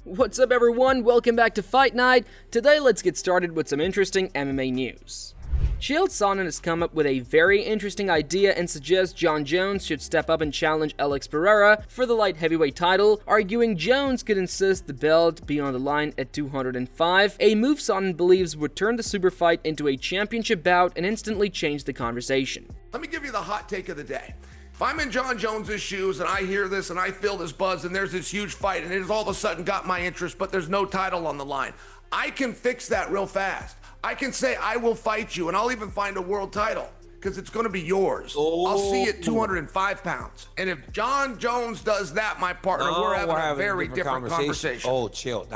What's up everyone, welcome back to Fight Night. Today let's get started with some interesting MMA news. Chael Sonnen has come up with a very interesting idea and suggests Jon Jones should step up and challenge Alex Pereira for the light heavyweight title, arguing Jones could insist the belt be on the line at 205, a move Sonnen believes would turn the super fight into a championship bout and instantly change the conversation. Let me give you the hot take of the day. If I'm in Jon Jones's shoes and I hear this and I feel this buzz and there's this huge fight and it has all of a sudden got my interest, but there's no title on the line, I can fix that real fast. I can say, I will fight you, and I'll even find a world title because it's going to be yours. I'll see you at 205 pounds. And if Jon Jones does that, my partner, we're having a very different conversation. Oh, chill.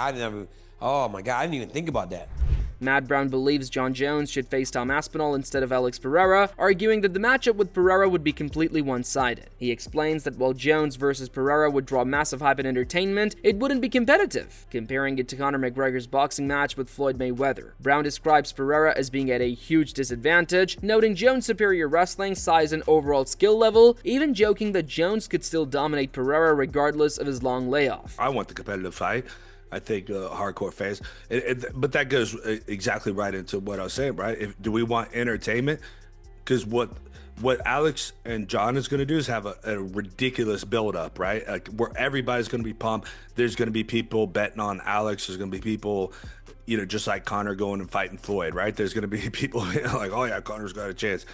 Oh my God, I didn't even think about that. Matt Brown believes Jon Jones should face Tom Aspinall instead of Alex Pereira, arguing that the matchup with Pereira would be completely one-sided. He explains that while Jones versus Pereira would draw massive hype and entertainment, it wouldn't be competitive, comparing it to Conor McGregor's boxing match with Floyd Mayweather. Brown describes Pereira as being at a huge disadvantage, noting Jones' superior wrestling, size, and overall skill level, even joking that Jones could still dominate Pereira regardless of his long layoff. I want the competitive fight. I think hardcore fans, but that goes exactly right into what I was saying, right? Do we want entertainment? Because what Alex and Jon is going to do is have a ridiculous build-up, right? Like where everybody's going to be pumped. There's going to be people betting on Alex. There's going to be people, just like Conor going and fighting Floyd, right? There's going to be people like, oh yeah, Conor's got a chance.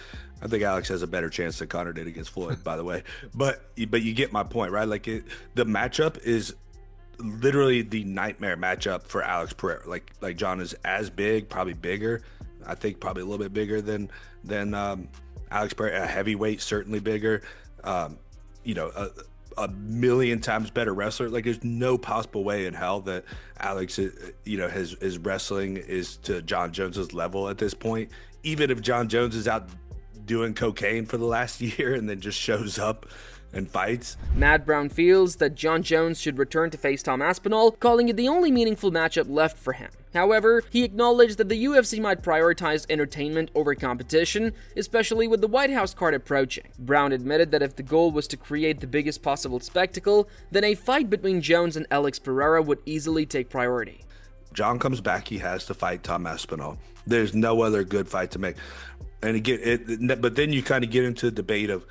I think Alex has a better chance than Conor did against Floyd, by the way. But you get my point, right? Like the matchup is literally the nightmare matchup for Alex Pereira. Like Jon is as big, probably bigger. I think probably a little bit bigger than Alex Pereira. A heavyweight, certainly bigger. A million times better wrestler. Like there's no possible way in hell that Alex, his wrestling is to Jon Jones's level at this point. Even if Jon Jones is out doing cocaine for the last year and then just shows up and fights. Matt Brown feels that Jon Jones should return to face Tom Aspinall, calling it the only meaningful matchup left for him. However, he acknowledged that the UFC might prioritize entertainment over competition, especially with the White House card approaching. Brown admitted that if the goal was to create the biggest possible spectacle, then a fight between Jones and Alex Pereira would easily take priority. Jon comes back, he has to fight Tom Aspinall. There's no other good fight to make. And again, but then you kind of get into the debate of,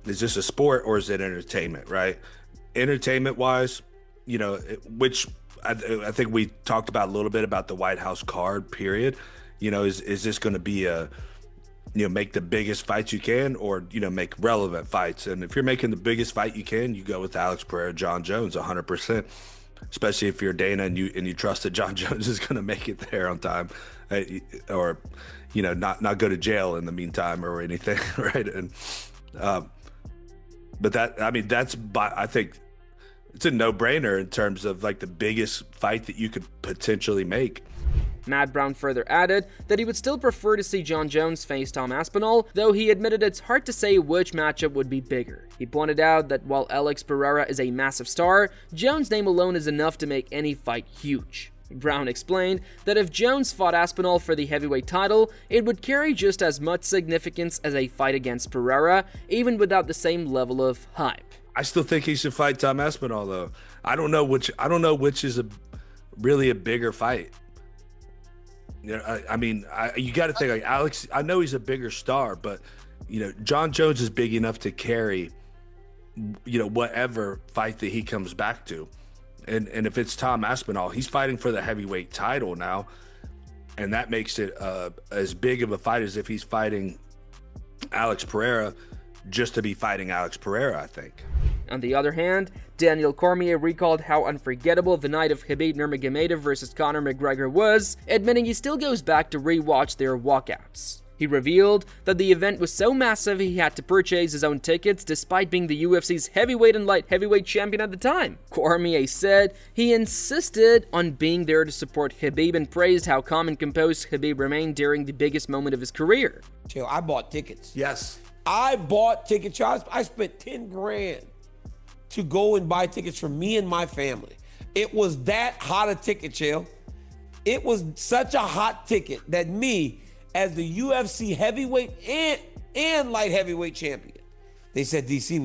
is this a sport or is it entertainment, right? Entertainment-wise, which I think we talked about a little bit about the White House card, period. Is this going to be make the biggest fights you can or, make relevant fights? And if you're making the biggest fight you can, you go with Alex Pereira, Jon Jones, 100%. Especially if you're Dana and you trust that Jon Jones is going to make it there on time, or, not go to jail in the meantime or anything, right? And but I think it's a no-brainer in terms of like the biggest fight that you could potentially make. Matt Brown further added that he would still prefer to see Jon Jones face Tom Aspinall, though he admitted it's hard to say which matchup would be bigger. He pointed out that while Alex Pereira is a massive star, Jones' name alone is enough to make any fight huge. Brown explained that if Jones fought Aspinall for the heavyweight title, it would carry just as much significance as a fight against Pereira, even without the same level of hype. I still think he should fight Tom Aspinall, though. I don't know which is really a bigger fight. You got to think like Alex. I know he's a bigger star, but Jon Jones is big enough to carry, whatever fight that he comes back to. And if it's Tom Aspinall, he's fighting for the heavyweight title now, and that makes it as big of a fight as if he's fighting Alex Pereira just to be fighting Alex Pereira, I think. On the other hand, Daniel Cormier recalled how unforgettable the night of Khabib Nurmagomedov versus Conor McGregor was, admitting he still goes back to rewatch their walkouts. He revealed that the event was so massive he had to purchase his own tickets despite being the UFC's heavyweight and light heavyweight champion at the time. Cormier said he insisted on being there to support Khabib and praised how calm and composed Khabib remained during the biggest moment of his career. Chill, I bought tickets. Yes. I bought tickets. I spent 10 grand to go and buy tickets for me and my family. It was that hot a ticket, Chill. It was such a hot ticket that me, as the UFC heavyweight and light heavyweight champion, they said, DC,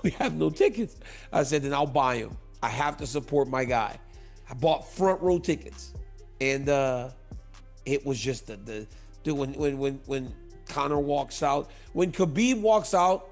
we have no tickets. I said, then I'll buy them. I have to support my guy. I bought front row tickets, and it was just the dude when Conor walks out, when Khabib walks out,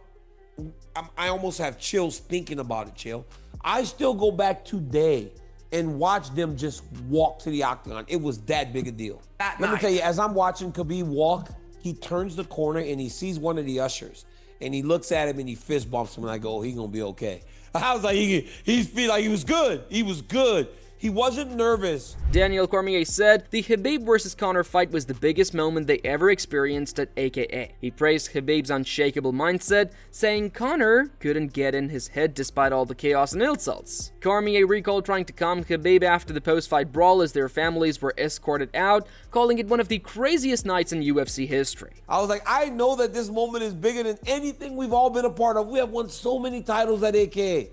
I almost have chills thinking about it, Chill. I still go back today and watch them just walk to the octagon. It was that big a deal. Let me tell you, as I'm watching Khabib walk, he turns the corner and he sees one of the ushers, and he looks at him and he fist bumps him, and I go, oh, he's gonna be okay. I was like, he feel like he was good. He was good. He wasn't nervous. Daniel Cormier said the Khabib vs. Conor fight was the biggest moment they ever experienced at AKA. He praised Khabib's unshakable mindset, saying Conor couldn't get in his head despite all the chaos and insults. Cormier recalled trying to calm Khabib after the post-fight brawl as their families were escorted out, calling it one of the craziest nights in UFC history. I was like, I know that this moment is bigger than anything we've all been a part of. We have won so many titles at AKA.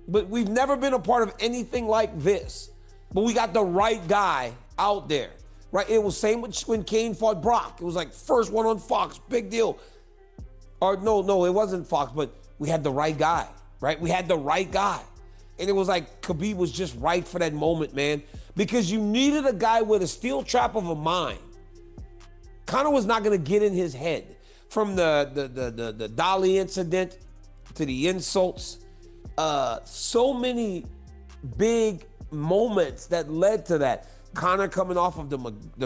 But we've never been a part of anything like this. But we got the right guy out there, right? It was same when Kane fought Brock. It was like first one on Fox, big deal. Or no, it wasn't Fox, but we had the right guy, right? We had the right guy. And it was like Khabib was just right for that moment, man. Because you needed a guy with a steel trap of a mind. Conor was not going to get in his head. From the Dolly incident to the insults, so many big moments that led to that. Conor coming off of the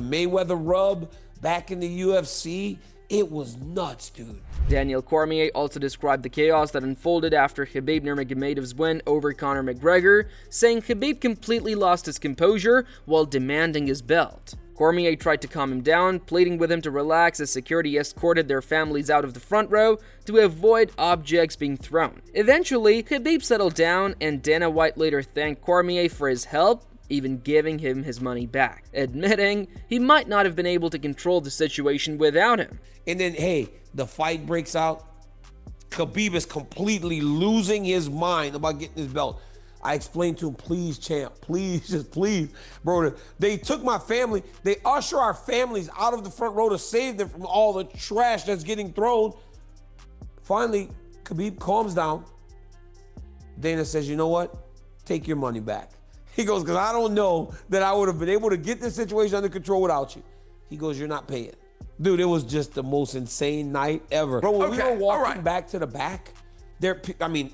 Mayweather rub back in the UFC. It was nuts, dude. Daniel Cormier also described the chaos that unfolded after Khabib Nurmagomedov's win over Conor McGregor, saying Khabib completely lost his composure while demanding his belt. Cormier tried to calm him down, pleading with him to relax as security escorted their families out of the front row to avoid objects being thrown. Eventually, Khabib settled down, and Dana White later thanked Cormier for his help, even giving him his money back, admitting he might not have been able to control the situation without him. And then, hey, the fight breaks out. Khabib is completely losing his mind about getting his belt. I explained to him, please, champ, please, just please. Bro, they took my family. They usher our families out of the front row to save them from all the trash that's getting thrown. Finally, Khabib calms down. Dana says, you know what? Take your money back. He goes, because I don't know that I would have been able to get this situation under control without you. He goes, you're not paying. Dude, it was just the most insane night ever. Bro, when we were walking back to the back,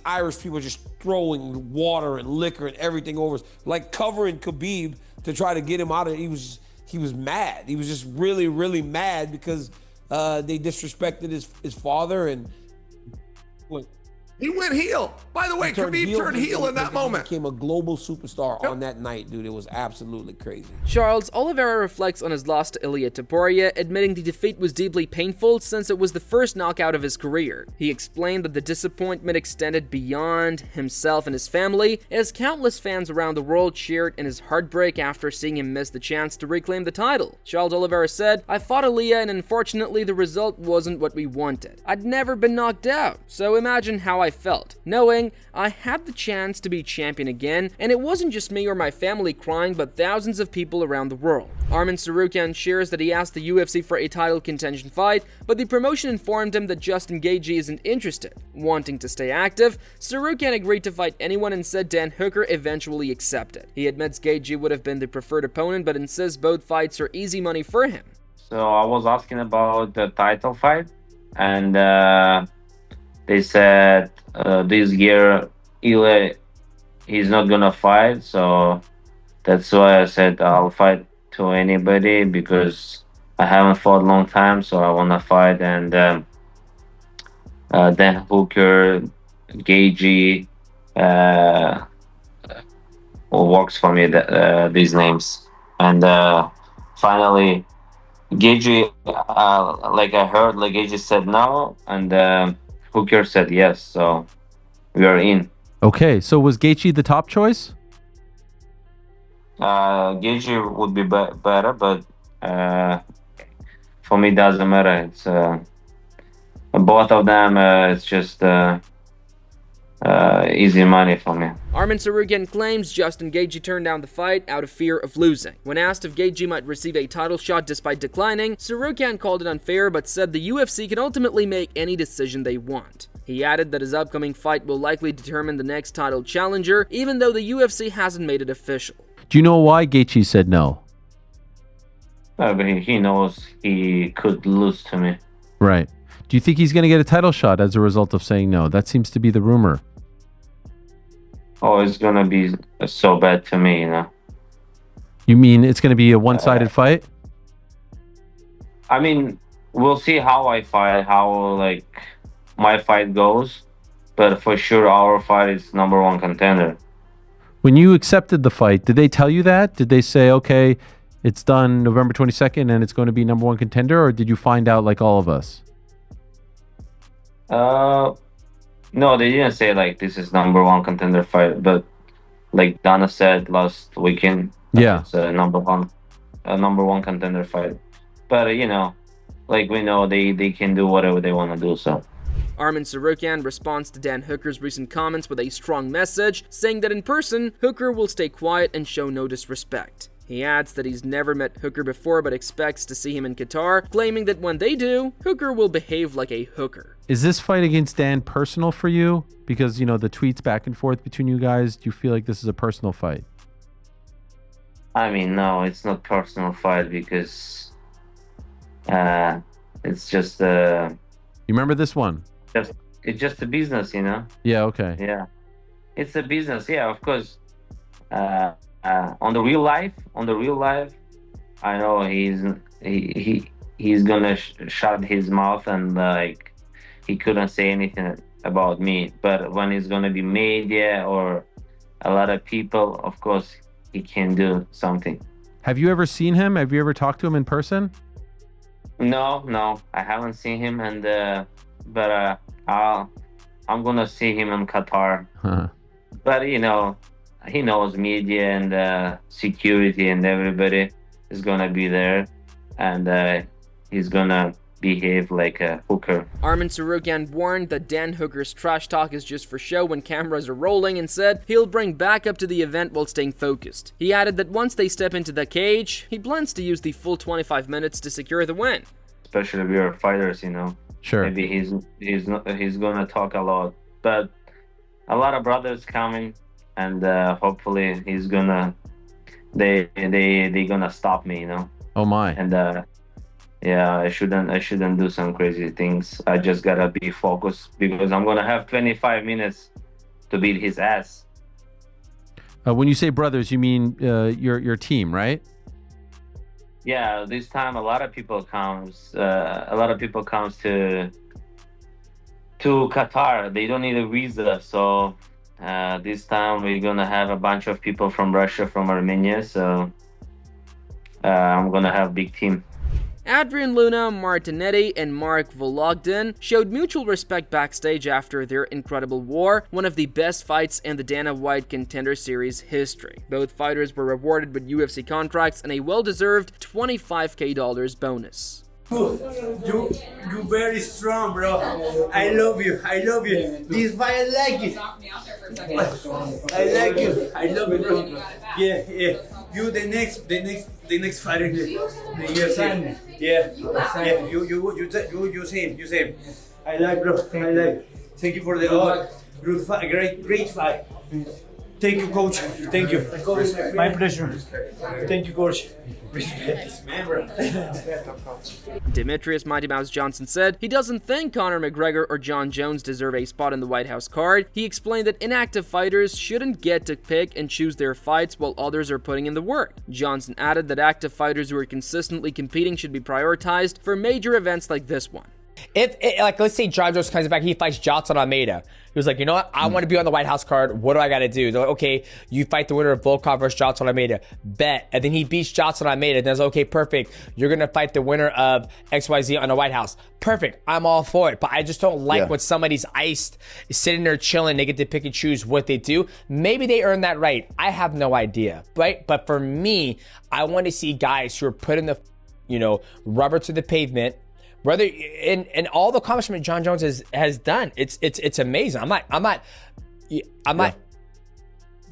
Irish people just throwing water and liquor and everything over us, like covering Khabib to try to get him out of it. He was mad. He was just really, really mad because they disrespected his father and he went heel. By the way, Khabib turned heel in that moment. He became a global superstar on that night, dude. It was absolutely crazy. Charles Oliveira reflects on his loss to Ilia Topuria, admitting the defeat was deeply painful since it was the first knockout of his career. He explained that the disappointment extended beyond himself and his family, as countless fans around the world cheered in his heartbreak after seeing him miss the chance to reclaim the title. Charles Oliveira said, I fought Ilia and unfortunately the result wasn't what we wanted. I'd never been knocked out, so imagine how I felt, knowing I had the chance to be champion again, and it wasn't just me or my family crying, but thousands of people around the world. Arman Tsarukyan shares that he asked the UFC for a title contention fight, but the promotion informed him that Justin Gaethje isn't interested. Wanting to stay active, Tsarukyan agreed to fight anyone and said Dan Hooker eventually accepted. He admits Gaethje would have been the preferred opponent, but insists both fights are easy money for him. So I was asking about the title fight, and they said this year Ilia, he's not gonna fight, so that's why I said I'll fight to anybody because I haven't fought a long time, so I wanna fight. And Dan Hooker, Gaethje, works for me, these names. And finally, Gaethje, like I heard, like Gaethje said no, and Hooker said yes, so we are in. Okay, so was Gaethje the top choice? Gaethje would be better, but for me it doesn't matter. It's both of them. It's just easy money for me. Arman Tsarukyan claims Justin Gaethje turned down the fight out of fear of losing. When asked if Gaethje might receive a title shot despite declining, Tsarukyan called it unfair but said the UFC can ultimately make any decision they want. He added that his upcoming fight will likely determine the next title challenger, even though the UFC hasn't made it official. Do you know why Gaethje said no? But he knows he could lose to me. Right. Do you think he's going to get a title shot as a result of saying no? That seems to be the rumor. Oh, it's gonna be so bad to me, you know. You mean it's going to be a one-sided fight? I mean, we'll see how I fight, how like my fight goes, but for sure our fight is #1 contender. When you accepted the fight, did they tell you that? Did they say, okay, it's done November 22nd and it's going to be #1 contender, or did you find out like all of us? No, they didn't say like this is #1 contender fight, but like Dana said last weekend, Yeah. it's a #1 contender fight. But you know, like we know they can do whatever they want to do. So Arman Tsarukyan responds to Dan Hooker's recent comments with a strong message, saying that in person, Hooker will stay quiet and show no disrespect. He adds that he's never met Hooker before but expects to see him in Qatar, claiming that when they do, Hooker will behave like a hooker. Is this fight against Dan personal for you? Because, you know, the tweets back and forth between you guys, do you feel like this is a personal fight? I mean, no, it's not personal fight because it's just You remember this one? it's just a business, you know. Yeah, okay. Yeah, it's a business. Yeah, of course. On the real life, I know he's gonna shut his mouth and like he couldn't say anything about me. But when it's gonna be media or a lot of people, of course he can do something. Have you ever seen him? Have you ever talked to him in person? No, I haven't seen him, and but I'm gonna see him in Qatar. Huh. But you know, he knows media and security and everybody is gonna be there, and he's gonna behave like a hooker. Arman Tsarukyan warned that Dan Hooker's trash talk is just for show when cameras are rolling and said he'll bring backup to the event while staying focused. He added that once they step into the cage, he plans to use the full 25 minutes to secure the win. Especially we are fighters, you know. Sure. Maybe he's gonna talk a lot, but a lot of brothers coming, and hopefully he's gonna they gonna stop me, you know. Oh my. And yeah, I shouldn't do some crazy things. I just gotta be focused because I'm gonna have 25 minutes to beat his ass. When you say brothers, you mean your team, right? Yeah, this time a lot of people comes to Qatar. They don't need a visa, so this time we're gonna have a bunch of people from Russia, from Armenia. So I'm gonna have big team. Adrian Luna, Martinetti, and Mark Vologden showed mutual respect backstage after their incredible war, one of the best fights in the Dana White Contender Series history. Both fighters were rewarded with UFC contracts and a well-deserved $25,000 bonus. You very strong, bro. I love you. This fight, I like it. I like you. I love you, bro. Yeah. You the next fighter in the UFC. Yeah. You same. I like, bro. I like. Thank you for the good fight. Great fight. Thank you, coach. Thank you. My pleasure. Thank you, coach. Respect, man, bro. Demetrius Mighty Mouse Johnson said he doesn't think Conor McGregor or Jon Jones deserve a spot in the White House card. He explained that inactive fighters shouldn't get to pick and choose their fights while others are putting in the work. Johnson added that active fighters who are consistently competing should be prioritized for major events like this one. If like, let's say Jon Jones comes back, he fights Johnson Almeida. He was like, you know what? I want to be on the White House card. What do I got to do? They're like, okay, you fight the winner of Volkov versus Johnson Almeida. Bet. And then he beats Johnson Almeida. And then it's okay, perfect. You're going to fight the winner of XYZ on the White House. Perfect. I'm all for it. But I just don't like when somebody's iced, sitting there chilling. They get to pick and choose what they do. Maybe they earn that right. I have no idea, right? But for me, I want to see guys who are putting the, rubber to the pavement. Brother, and all the accomplishment Jon Jones has done, it's amazing. I'm not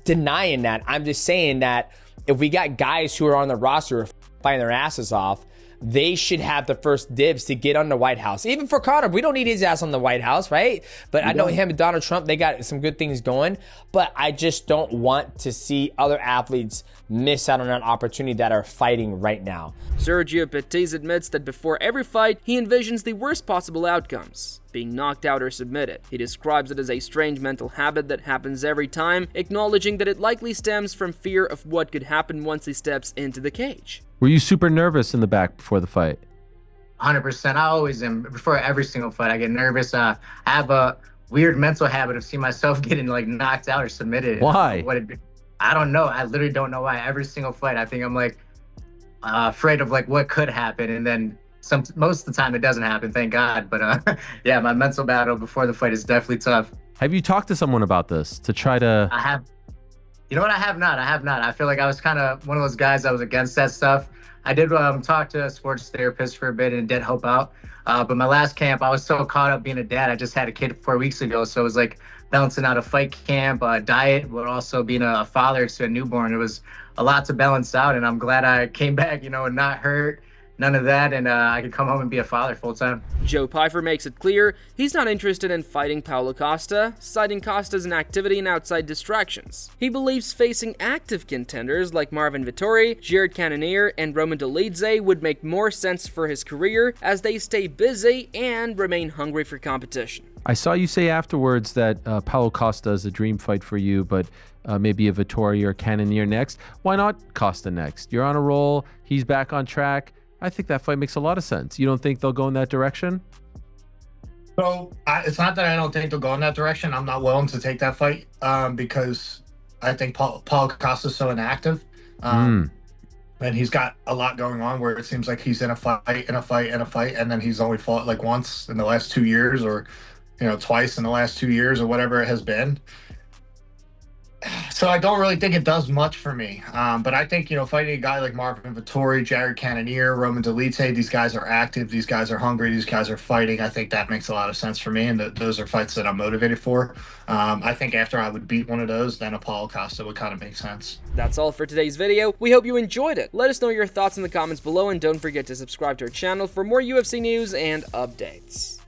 denying that. I'm just saying that if we got guys who are on the roster fighting their asses off, they should have the first dibs to get on the White House. Even for Conor, we don't need his ass on the White House, right? But I know him and Donald Trump, they got some good things going, but I just don't want to see other athletes miss out on an opportunity that are fighting right now. Sergio Pettis admits that before every fight, he envisions the worst possible outcomes, being knocked out or submitted. He describes it as a strange mental habit that happens every time, acknowledging that it likely stems from fear of what could happen once he steps into the cage. Were you super nervous in the back before the fight? 100%. I always am. Before every single fight, I get nervous. I have a weird mental habit of seeing myself getting like knocked out or submitted. Why? I don't know. I literally don't know why. Every single fight, I think I'm like afraid of like what could happen, and then most of the time it doesn't happen, thank God. But yeah, my mental battle before the fight is definitely tough. Have you talked to someone about this to try to? I have. You know what? I have not. I feel like I was kind of one of those guys that was against that stuff. I did talk to a sports therapist for a bit and did help out. But my last camp, I was so caught up being a dad. I just had a kid 4 weeks ago, so it was like balancing out a fight camp, diet, but also being a father to a newborn. It was a lot to balance out, and I'm glad I came back, and not hurt, none of that, and I could come home and be a father full time. Joe Pyfer makes it clear he's not interested in fighting Paulo Costa, citing Costa's inactivity and outside distractions. He believes facing active contenders like Marvin Vettori, Jared Cannonier, and Roman Dolidze would make more sense for his career as they stay busy and remain hungry for competition. I saw you say afterwards that Paulo Costa is a dream fight for you, but maybe a Vettori or Cannonier next. Why not Costa next? You're on a roll. He's back on track. I think that fight makes a lot of sense. You don't think they'll go in that direction? So it's not that I don't think they'll go in that direction. I'm not willing to take that fight because I think Paulo Costa's so inactive. And he's got a lot going on where it seems like he's in a fight, and then he's only fought like once in the last 2 years, or twice in the last 2 years, or whatever it has been. So I don't really think it does much for me. But I think, fighting a guy like Marvin Vettori, Jared Cannonier, Roman Dolidze, these guys are active, these guys are hungry, these guys are fighting. I think that makes a lot of sense for me, and those are fights that I'm motivated for. I think after I would beat one of those, then a Paulo Costa would kind of make sense. That's all for today's video. We hope you enjoyed it. Let us know your thoughts in the comments below, and don't forget to subscribe to our channel for more UFC news and updates.